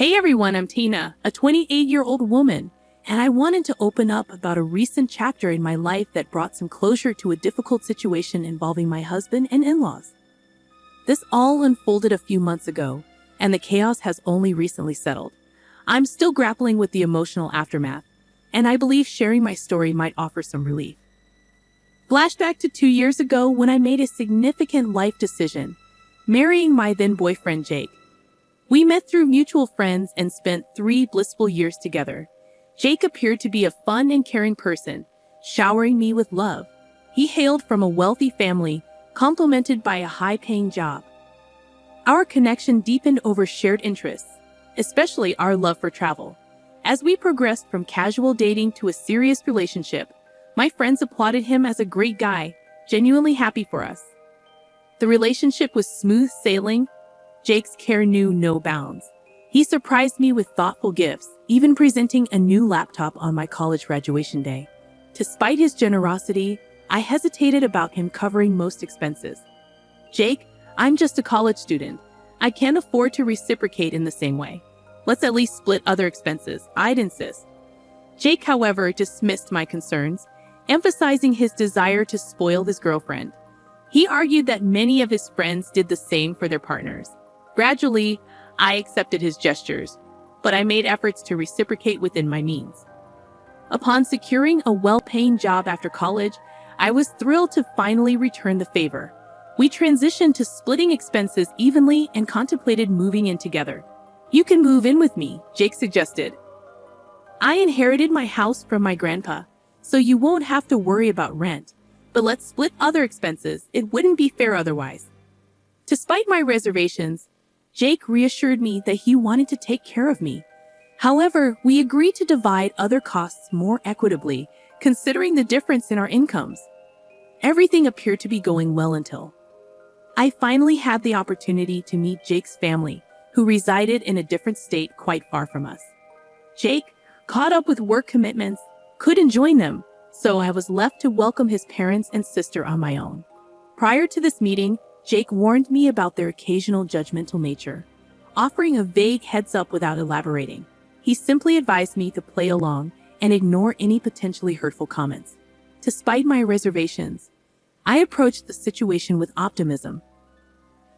Hey everyone, I'm Tina, a 28-year-old woman, and I wanted to open up about a recent chapter in my life that brought some closure to a difficult situation involving my husband and in-laws. This all unfolded a few months ago, and the chaos has only recently settled. I'm still grappling with the emotional aftermath, and I believe sharing my story might offer some relief. Flashback to 2 years ago when I made a significant life decision, marrying my then-boyfriend Jake. We met through mutual friends and spent 3 blissful years together. Jake appeared to be a fun and caring person, showering me with love. He hailed from a wealthy family, complemented by a high-paying job. Our connection deepened over shared interests, especially our love for travel. As we progressed from casual dating to a serious relationship, my friends applauded him as a great guy, genuinely happy for us. The relationship was smooth sailing. Jake's care knew no bounds. He surprised me with thoughtful gifts, even presenting a new laptop on my college graduation day. Despite his generosity, I hesitated about him covering most expenses. Jake, I'm just a college student. I can't afford to reciprocate in the same way. Let's at least split other expenses, I'd insist. Jake, however, dismissed my concerns, emphasizing his desire to spoil his girlfriend. He argued that many of his friends did the same for their partners. Gradually, I accepted his gestures, but I made efforts to reciprocate within my means. Upon securing a well-paying job after college, I was thrilled to finally return the favor. We transitioned to splitting expenses evenly and contemplated moving in together. You can move in with me, Jake suggested. I inherited my house from my grandpa, so you won't have to worry about rent. But let's split other expenses. It wouldn't be fair otherwise. Despite my reservations, Jake reassured me that he wanted to take care of me. However, we agreed to divide other costs more equitably, considering the difference in our incomes. Everything appeared to be going well until I finally had the opportunity to meet Jake's family, who resided in a different state quite far from us. Jake, caught up with work commitments, couldn't join them, so I was left to welcome his parents and sister on my own. Prior to this meeting, Jake warned me about their occasional judgmental nature, offering a vague heads-up without elaborating. He simply advised me to play along and ignore any potentially hurtful comments. Despite my reservations, I approached the situation with optimism.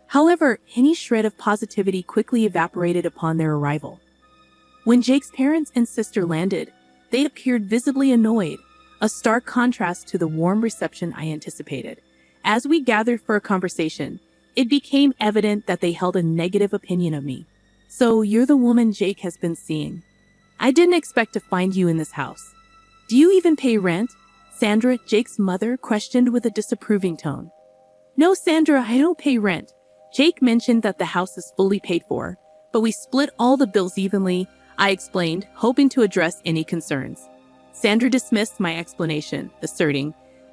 However, any shred of positivity quickly evaporated upon their arrival. When Jake's parents and sister landed, they appeared visibly annoyed, a stark contrast to the warm reception I anticipated. As we gathered for a conversation, it became evident that they held a negative opinion of me. So, you're the woman Jake has been seeing. I didn't expect to find you in this house. Do you even pay rent? Sandra, Jake's mother, questioned with a disapproving tone. No, Sandra, I don't pay rent. Jake mentioned that the house is fully paid for, but we split all the bills evenly, I explained, hoping to address any concerns. Sandra dismissed my explanation, asserting,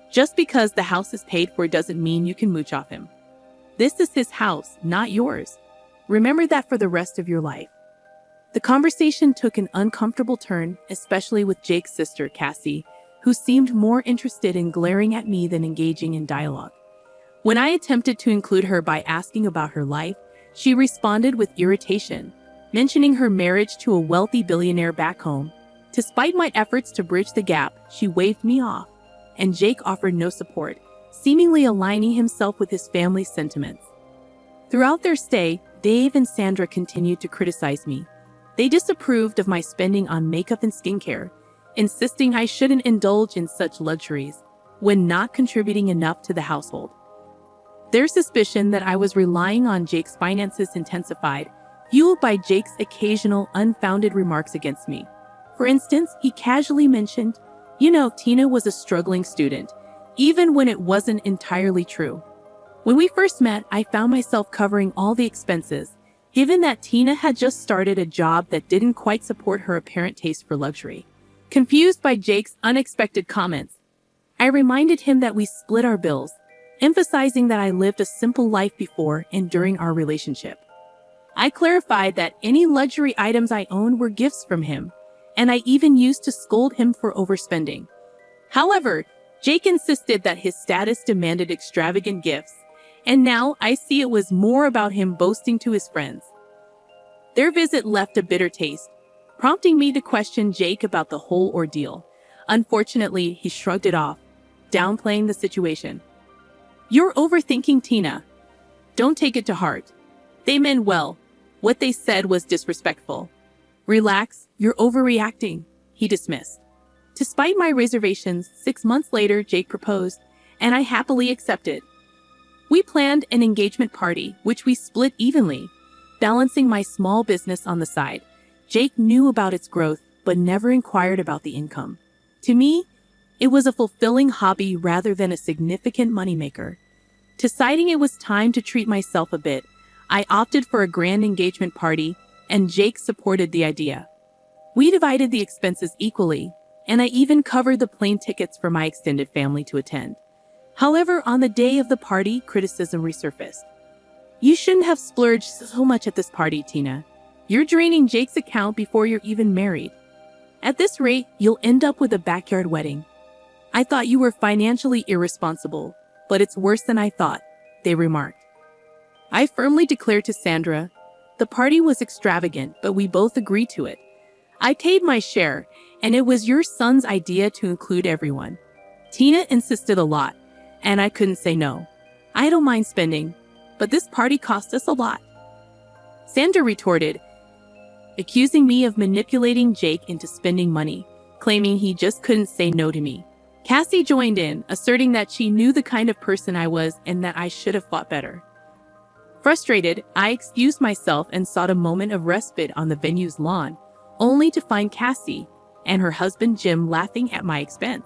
just because the house is paid for doesn't mean you can mooch off him. This is his house, not yours. Remember that for the rest of your life. The conversation took an uncomfortable turn, especially with Jake's sister, Cassie, who seemed more interested in glaring at me than engaging in dialogue. When I attempted to include her by asking about her life, she responded with irritation, mentioning her marriage to a wealthy billionaire back home. Despite my efforts to bridge the gap, she waved me off, and Jake offered no support, seemingly aligning himself with his family's sentiments. Throughout their stay, Dave and Sandra continued to criticize me. They disapproved of my spending on makeup and skincare, insisting I shouldn't indulge in such luxuries when not contributing enough to the household. Their suspicion that I was relying on Jake's finances intensified, fueled by Jake's occasional unfounded remarks against me. For instance, he casually mentioned, Tina was a struggling student, even when it wasn't entirely true. When we first met, I found myself covering all the expenses, given that Tina had just started a job that didn't quite support her apparent taste for luxury. Confused by Jake's unexpected comments, I reminded him that we split our bills, emphasizing that I lived a simple life before and during our relationship. I clarified that any luxury items I owned were gifts from him, and I even used to scold him for overspending. However, Jake insisted that his status demanded extravagant gifts, and now I see it was more about him boasting to his friends. Their visit left a bitter taste, prompting me to question Jake about the whole ordeal. Unfortunately, he shrugged it off, downplaying the situation. "You're overthinking, Tina. Don't take it to heart. They meant well. What they said was disrespectful. Relax, you're overreacting," he dismissed. Despite my reservations, 6 months later, Jake proposed, and I happily accepted. We planned an engagement party, which we split evenly, balancing my small business on the side. Jake knew about its growth, but never inquired about the income. To me, it was a fulfilling hobby rather than a significant moneymaker. Deciding it was time to treat myself a bit, I opted for a grand engagement party, and Jake supported the idea. We divided the expenses equally, and I even covered the plane tickets for my extended family to attend. However, on the day of the party, criticism resurfaced. "You shouldn't have splurged so much at this party, Tina. You're draining Jake's account before you're even married. At this rate, you'll end up with a backyard wedding. I thought you were financially irresponsible, but it's worse than I thought," they remarked. I firmly declared to Sandra, the party was extravagant, but we both agreed to it. I paid my share, and it was your son's idea to include everyone. Tina insisted a lot, and I couldn't say no. I don't mind spending, but this party cost us a lot. Sandra retorted, accusing me of manipulating Jake into spending money, claiming he just couldn't say no to me. Cassie joined in, asserting that she knew the kind of person I was and that I should have fought better. Frustrated, I excused myself and sought a moment of respite on the venue's lawn, only to find Cassie and her husband Jim laughing at my expense.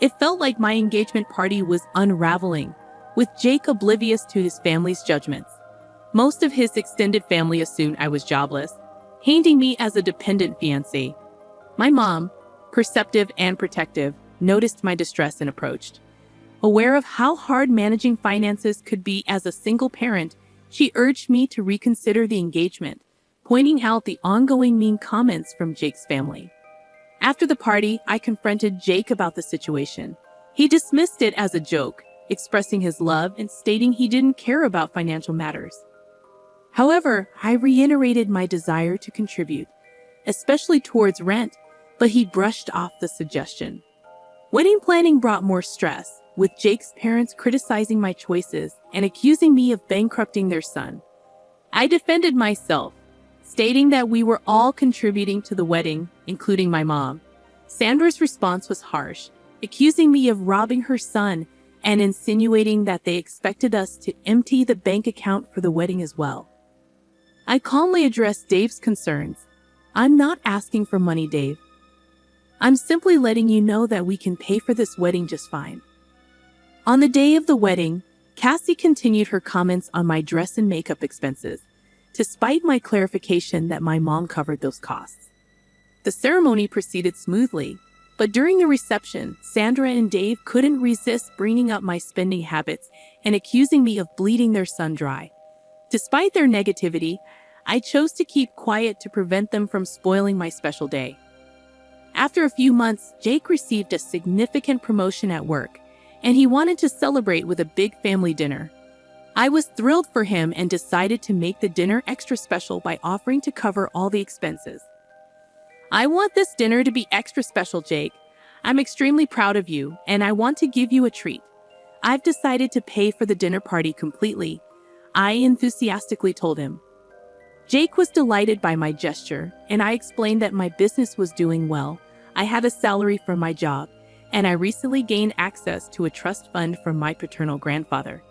It felt like my engagement party was unraveling, with Jake oblivious to his family's judgments. Most of his extended family assumed I was jobless, painting me as a dependent fiancé. My mom, perceptive and protective, noticed my distress and approached. Aware of how hard managing finances could be as a single parent, she urged me to reconsider the engagement, pointing out the ongoing mean comments from Jake's family. After the party, I confronted Jake about the situation. He dismissed it as a joke, expressing his love and stating he didn't care about financial matters. However, I reiterated my desire to contribute, especially towards rent, but he brushed off the suggestion. Wedding planning brought more stress, with Jake's parents criticizing my choices and accusing me of bankrupting their son. I defended myself, stating that we were all contributing to the wedding, including my mom. Sandra's response was harsh, accusing me of robbing her son and insinuating that they expected us to empty the bank account for the wedding as well. I calmly addressed Dave's concerns. "I'm not asking for money, Dave. I'm simply letting you know that we can pay for this wedding just fine." On the day of the wedding, Cassie continued her comments on my dress and makeup expenses, despite my clarification that my mom covered those costs. The ceremony proceeded smoothly, but during the reception, Sandra and Dave couldn't resist bringing up my spending habits and accusing me of bleeding their son dry. Despite their negativity, I chose to keep quiet to prevent them from spoiling my special day. After a few months, Jake received a significant promotion at work, and he wanted to celebrate with a big family dinner. I was thrilled for him and decided to make the dinner extra special by offering to cover all the expenses. "I want this dinner to be extra special, Jake. I'm extremely proud of you, and I want to give you a treat. I've decided to pay for the dinner party completely," I enthusiastically told him. Jake was delighted by my gesture, and I explained that my business was doing well. I had a salary from my job, and I recently gained access to a trust fund from my paternal grandfather.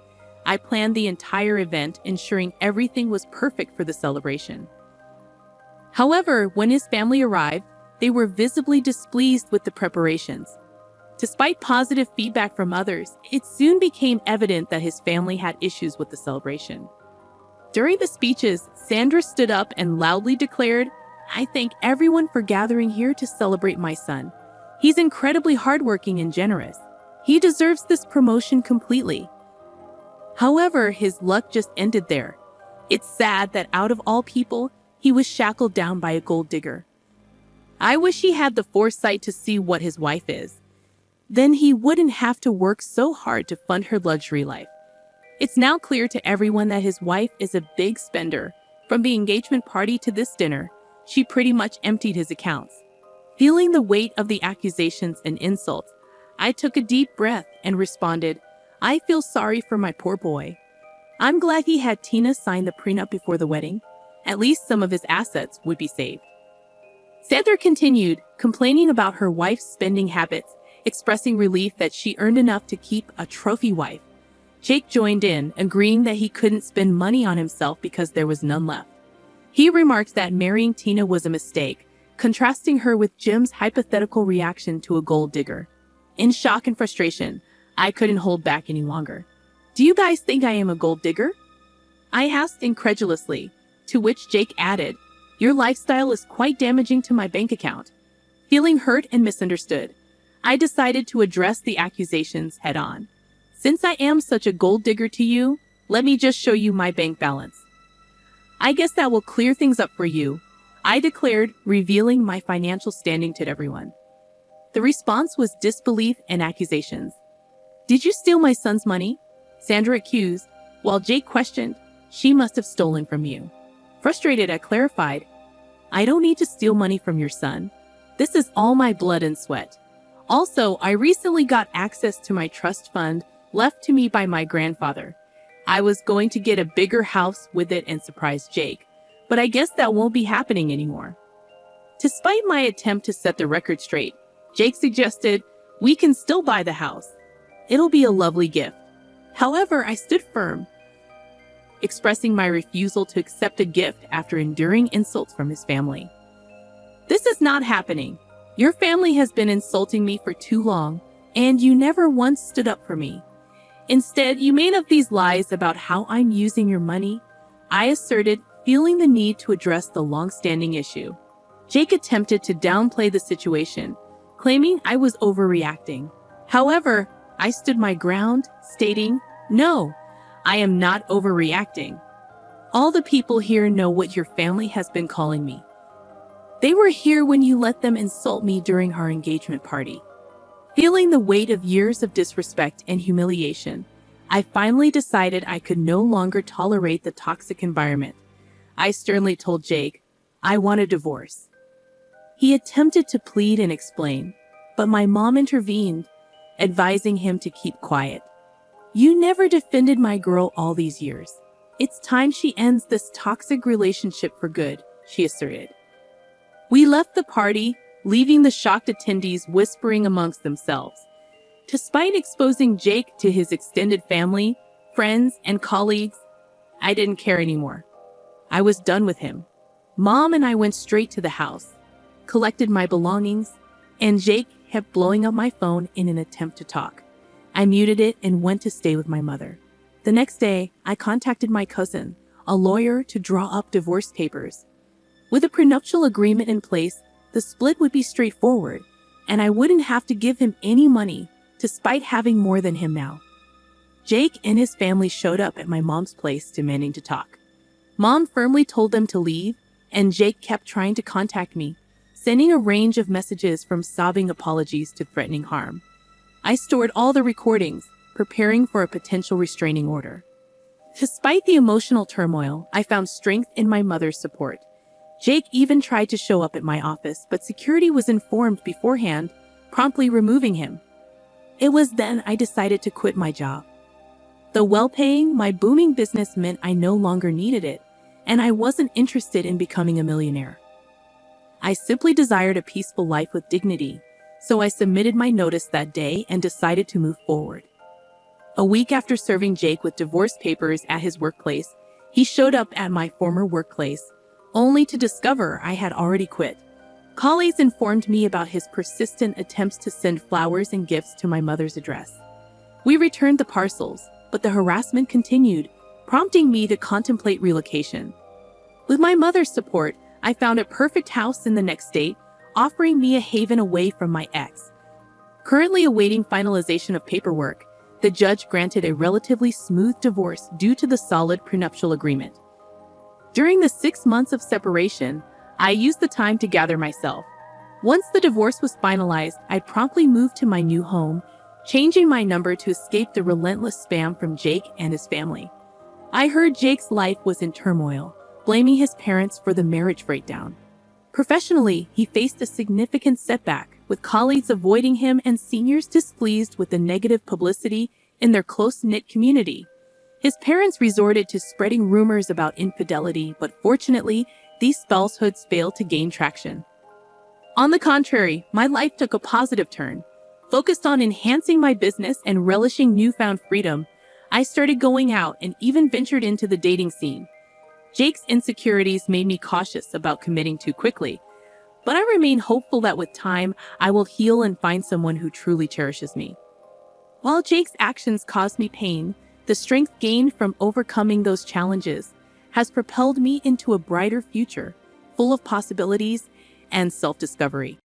I planned the entire event, ensuring everything was perfect for the celebration. However, when his family arrived, they were visibly displeased with the preparations. Despite positive feedback from others, it soon became evident that his family had issues with the celebration. During the speeches, Sandra stood up and loudly declared, "I thank everyone for gathering here to celebrate my son. He's incredibly hardworking and generous. He deserves this promotion completely." However, his luck just ended there. It's sad that out of all people, he was shackled down by a gold digger. I wish he had the foresight to see what his wife is. Then he wouldn't have to work so hard to fund her luxury life. It's now clear to everyone that his wife is a big spender, From the engagement party to this dinner, she pretty much emptied his accounts. Feeling the weight of the accusations and insults, I took a deep breath and responded, "I feel sorry for my poor boy. I'm glad he had Tina sign the prenup before the wedding. At least some of his assets would be saved." Sandra continued, complaining about her wife's spending habits, expressing relief that she earned enough to keep a trophy wife. Jake joined in, agreeing that he couldn't spend money on himself because there was none left. He remarked that marrying Tina was a mistake, contrasting her with Jim's hypothetical reaction to a gold digger. In shock and frustration, I couldn't hold back any longer. "Do you guys think I am a gold digger?" I asked incredulously, to which Jake added, "Your lifestyle is quite damaging to my bank account." Feeling hurt and misunderstood, I decided to address the accusations head-on. "Since I am such a gold digger to you, let me just show you my bank balance. I guess that will clear things up for you," I declared, revealing my financial standing to everyone. The response was disbelief and accusations. "Did you steal my son's money?" Sandra accused, while Jake questioned, "She must have stolen from you." Frustrated, I clarified, "I don't need to steal money from your son. This is all my blood and sweat. Also, I recently got access to my trust fund left to me by my grandfather. I was going to get a bigger house with it and surprise Jake, but I guess that won't be happening anymore." Despite my attempt to set the record straight, Jake suggested, "We can still buy the house. It'll be a lovely gift." However, I stood firm, expressing my refusal to accept a gift after enduring insults from his family. "This is not happening. Your family has been insulting me for too long, and you never once stood up for me. Instead, you made up these lies about how I'm using your money," I asserted, feeling the need to address the long-standing issue. Jake attempted to downplay the situation, claiming I was overreacting. However, I stood my ground, stating, "No, I am not overreacting. All the people here know what your family has been calling me. They were here when you let them insult me during our engagement party." Feeling the weight of years of disrespect and humiliation, I finally decided I could no longer tolerate the toxic environment. I sternly told Jake, "I want a divorce." He attempted to plead and explain, but my mom intervened, advising him to keep quiet. "You never defended my girl all these years. It's time she ends this toxic relationship for good," she asserted. We left the party, leaving the shocked attendees whispering amongst themselves. Despite exposing Jake to his extended family, friends, and colleagues, I didn't care anymore. I was done with him. Mom and I went straight to the house, collected my belongings, and Jake kept blowing up my phone in an attempt to talk. I muted it and went to stay with my mother. The next day, I contacted my cousin, a lawyer, to draw up divorce papers. With a prenuptial agreement in place, the split would be straightforward, and I wouldn't have to give him any money, despite having more than him now. Jake and his family showed up at my mom's place demanding to talk. Mom firmly told them to leave, and Jake kept trying to contact me, sending a range of messages from sobbing apologies to threatening harm. I stored all the recordings, preparing for a potential restraining order. Despite the emotional turmoil, I found strength in my mother's support. Jake even tried to show up at my office, but security was informed beforehand, promptly removing him. It was then I decided to quit my job. Though well-paying, my booming business meant I no longer needed it, and I wasn't interested in becoming a millionaire. I simply desired a peaceful life with dignity, so I submitted my notice that day and decided to move forward. A week after serving Jake with divorce papers at his workplace, he showed up at my former workplace, only to discover I had already quit. Colleagues informed me about his persistent attempts to send flowers and gifts to my mother's address. We returned the parcels, but the harassment continued, prompting me to contemplate relocation. With my mother's support, I found a perfect house in the next state, offering me a haven away from my ex. Currently awaiting finalization of paperwork, the judge granted a relatively smooth divorce due to the solid prenuptial agreement. During the 6 months of separation, I used the time to gather myself. Once the divorce was finalized, I promptly moved to my new home, changing my number to escape the relentless spam from Jake and his family. I heard Jake's life was in turmoil, blaming his parents for the marriage breakdown. Professionally, he faced a significant setback, with colleagues avoiding him and seniors displeased with the negative publicity in their close-knit community. His parents resorted to spreading rumors about infidelity, but fortunately, these falsehoods failed to gain traction. On the contrary, my life took a positive turn. Focused on enhancing my business and relishing newfound freedom, I started going out and even ventured into the dating scene. Jake's insecurities made me cautious about committing too quickly, but I remain hopeful that with time, I will heal and find someone who truly cherishes me. While Jake's actions caused me pain, the strength gained from overcoming those challenges has propelled me into a brighter future, full of possibilities and self-discovery.